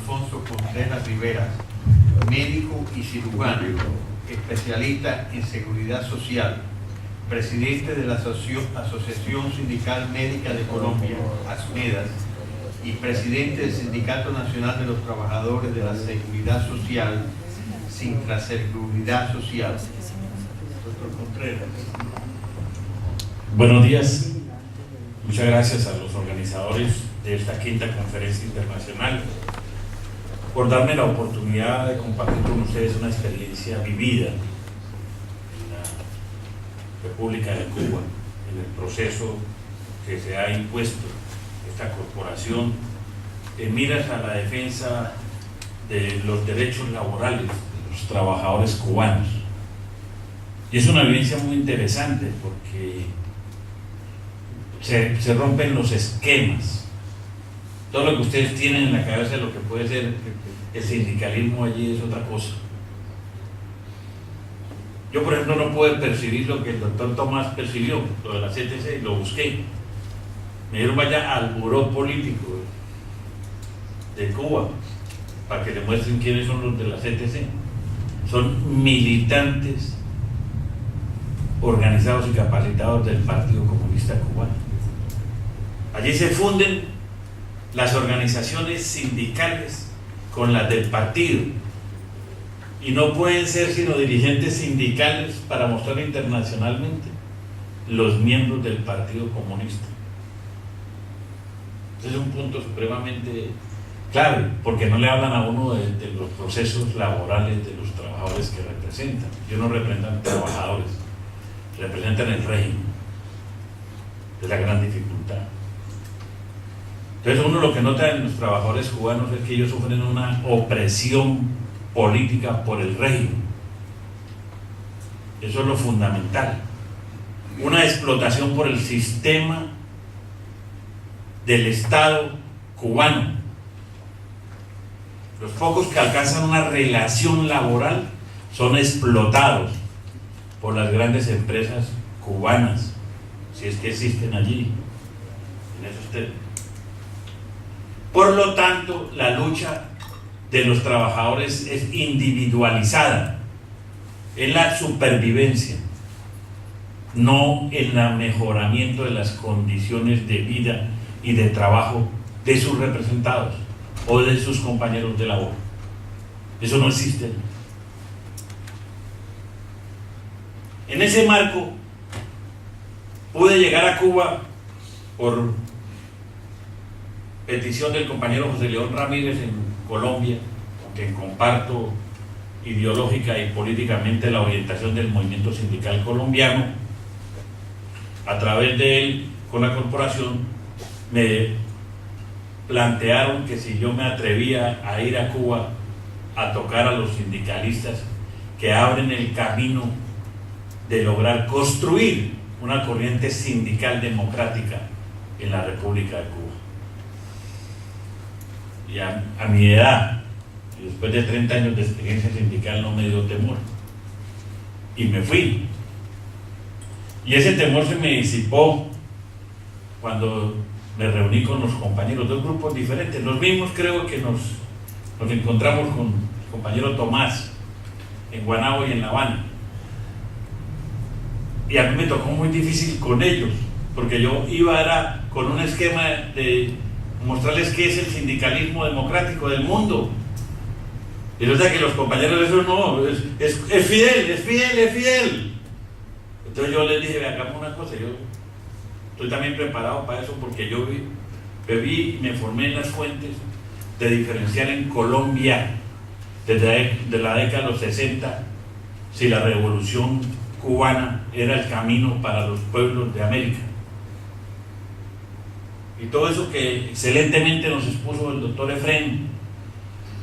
Alfonso Contreras Rivera, médico y cirujano, especialista en seguridad social, presidente de la Asociación Sindical Médica de Colombia, ASMEDAS, y presidente del Sindicato Nacional de los Trabajadores de la Seguridad Social, Sintraseguridad Social. Doctor Contreras. Buenos días. Muchas gracias a los organizadores de esta quinta conferencia internacional por darme la oportunidad de compartir con ustedes una experiencia vivida en la República de Cuba, en el proceso que se ha impuesto esta corporación en miras a la defensa de los derechos laborales de los trabajadores cubanos. Y es una vivencia muy interesante porque se rompen los esquemas. Todo lo que ustedes tienen en la cabeza de lo que puede ser el sindicalismo allí es otra cosa. Yo, por ejemplo, no puedo percibir lo que el doctor Tomás percibió, lo de la CTC, y lo busqué. Me dijeron vaya al buró político de Cuba para que le muestren quiénes son los de la CTC. Son militantes organizados y capacitados del Partido Comunista Cubano. Allí se funden las organizaciones sindicales con las del partido y no pueden ser sino dirigentes sindicales para mostrar internacionalmente los miembros del Partido Comunista. Ese es un punto supremamente clave, porque no le hablan a uno de los procesos laborales de los trabajadores que representan. Ellos no representan trabajadores, representan el régimen. Es la gran dificultad. Entonces uno lo que nota en los trabajadores cubanos es que ellos sufren una opresión política por el régimen. Eso es lo fundamental. Una explotación por el sistema del Estado cubano. Los pocos que alcanzan una relación laboral son explotados por las grandes empresas cubanas, si es que existen allí, en esos términos. Por lo tanto, la lucha de los trabajadores es individualizada, en la supervivencia, no en el mejoramiento de las condiciones de vida y de trabajo de sus representados o de sus compañeros de labor. Eso no existe. En ese marco pude llegar a Cuba por petición del compañero José León Ramírez en Colombia, con quien comparto ideológica y políticamente la orientación del movimiento sindical colombiano. A través de él, con la corporación, me plantearon que si yo me atrevía a ir a Cuba a tocar a los sindicalistas que abren el camino de lograr construir una corriente sindical democrática en la República de Cuba. Y a mi edad, y después de 30 años de experiencia sindical, no me dio temor. Y me fui. Y ese temor se me disipó cuando me reuní con los compañeros, dos grupos diferentes, los mismos creo que nos encontramos con el compañero Tomás en Guanabo y en La Habana. Y a mí me tocó muy difícil con ellos, porque yo iba con un esquema de mostrarles qué es el sindicalismo democrático del mundo. Y resulta que los compañeros de eso no, es fiel. Entonces yo les dije, hagamos una cosa, yo estoy también preparado para eso, porque yo bebí y me formé en las fuentes de diferenciar en Colombia desde la década de los 60 si la revolución cubana era el camino para los pueblos de América. Y todo eso que excelentemente nos expuso el doctor Efrén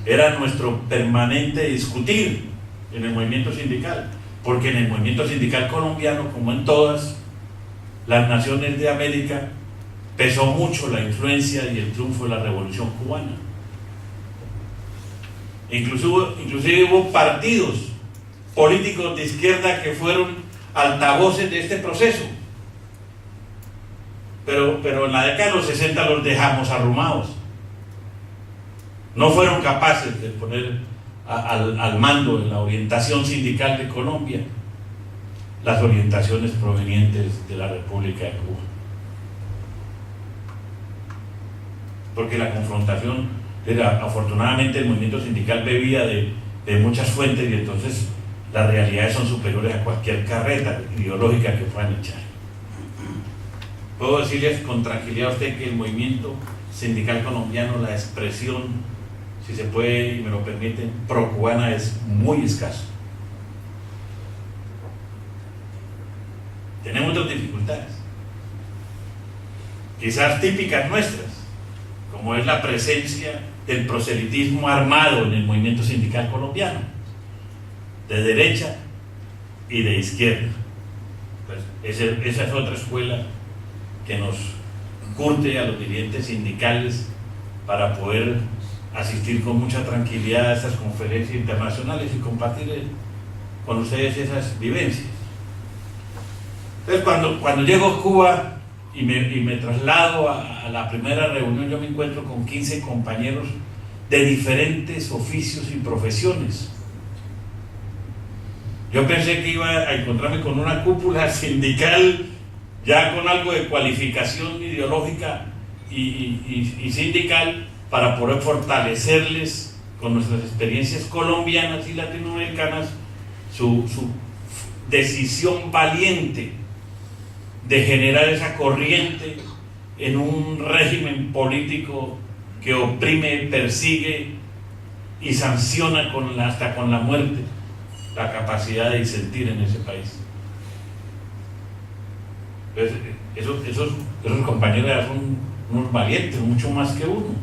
era nuestro permanente discutir en el movimiento sindical, porque en el movimiento sindical colombiano, como en todas las naciones de América, pesó mucho la influencia y el triunfo de la revolución cubana. Inclusive hubo partidos políticos de izquierda que fueron altavoces de este proceso, pero en la década de los 60 los dejamos arrumados. no fueron capaces de poner al mando en la orientación sindical de Colombia las orientaciones provenientes de la República de Cuba. Porque la confrontación era, afortunadamente, el movimiento sindical bebía de muchas fuentes, y entonces las realidades son superiores a cualquier carreta ideológica que puedan echar. Puedo decirles con tranquilidad a usted que el movimiento sindical colombiano, la expresión, si se puede y me lo permiten, pro-cubana, es muy escaso. Tenemos otras dificultades, quizás típicas nuestras, como es la presencia del proselitismo armado en el movimiento sindical colombiano, de derecha y de izquierda. Pues esa es otra escuela que nos curte a los dirigentes sindicales para poder asistir con mucha tranquilidad a estas conferencias internacionales y compartir con ustedes esas vivencias. Entonces, cuando llego a Cuba y me traslado a la primera reunión, yo me encuentro con 15 compañeros de diferentes oficios y profesiones. Yo pensé que iba a encontrarme con una cúpula sindical ya con algo de cualificación ideológica y sindical para poder fortalecerles con nuestras experiencias colombianas y latinoamericanas su decisión valiente de generar esa corriente en un régimen político que oprime, persigue y sanciona hasta con la muerte la capacidad de disentir en ese país. Entonces, esos compañeros son unos valientes, mucho más que uno.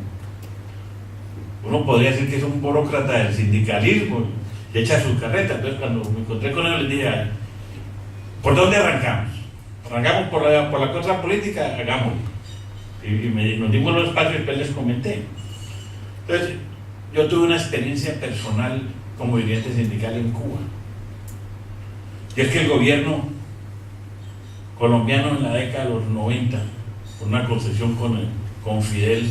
Uno podría decir que es un burócrata del sindicalismo y echa su carreta. Entonces, cuando me encontré con ellos, les dije: ¿por dónde arrancamos? ¿Arrancamos por la cosa política? Hagámoslo. Y nos dimos los espacios y después les comenté. Entonces, yo tuve una experiencia personal como dirigente sindical en Cuba. Y es que el gobierno colombiano en la década de los 90, por una concesión con Fidel,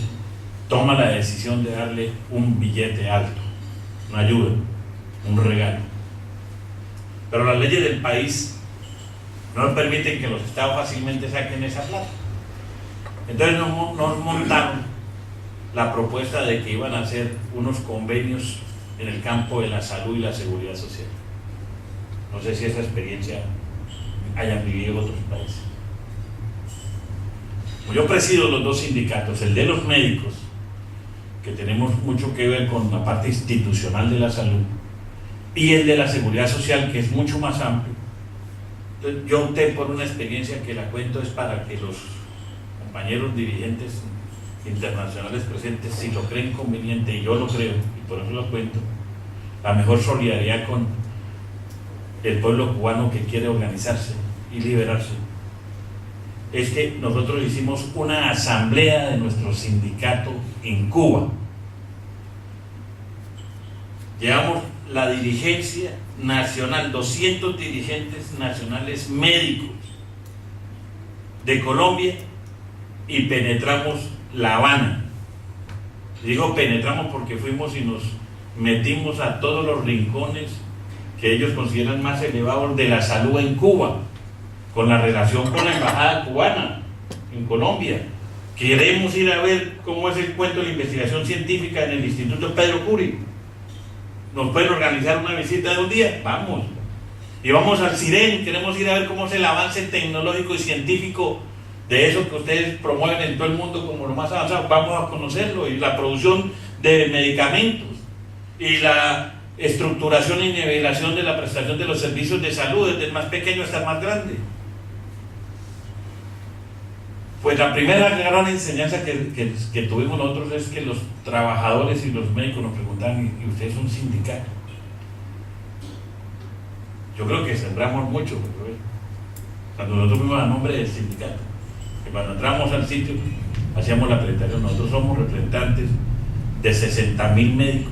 toma la decisión de darle un billete alto, una ayuda, un regalo. Pero las leyes del país no permiten que los estados fácilmente saquen esa plata. Entonces nos montaron la propuesta de que iban a hacer unos convenios en el campo de la salud y la seguridad social. No sé si esa experiencia hayan vivido en otros países. Yo presido los dos sindicatos, el de los médicos, que tenemos mucho que ver con la parte institucional de la salud, y el de la seguridad social, que es mucho más amplio. Entonces, yo opté por una experiencia que la cuento es para que los compañeros dirigentes internacionales presentes, si lo creen conveniente, y yo lo creo, y por eso lo cuento, la mejor solidaridad con el pueblo cubano que quiere organizarse y liberarse, es que nosotros hicimos una asamblea de nuestro sindicato en Cuba. Llevamos la dirigencia nacional, 200 dirigentes nacionales médicos de Colombia, y penetramos La Habana. Digo penetramos porque fuimos y nos metimos a todos los rincones que ellos consideran más elevados de la salud en Cuba, con la relación con la embajada cubana en Colombia. Queremos ir a ver cómo es el cuento de la investigación científica en el Instituto Pedro Curie. ¿Nos pueden organizar una visita de un día? Vamos. Y vamos al CIREN, queremos ir a ver cómo es el avance tecnológico y científico de eso que ustedes promueven en todo el mundo como lo más avanzado. Vamos a conocerlo, y la producción de medicamentos y la estructuración y nivelación de la prestación de los servicios de salud, desde el más pequeño hasta el más grande. Pues la primera gran enseñanza que tuvimos nosotros es que los trabajadores y los médicos nos preguntaban: ¿y usted es un sindicato? Yo creo que sembramos mucho, cuando nosotros fuimos a nombre del sindicato, que cuando entramos al sitio hacíamos la presentación. Nosotros somos representantes de 60.000 médicos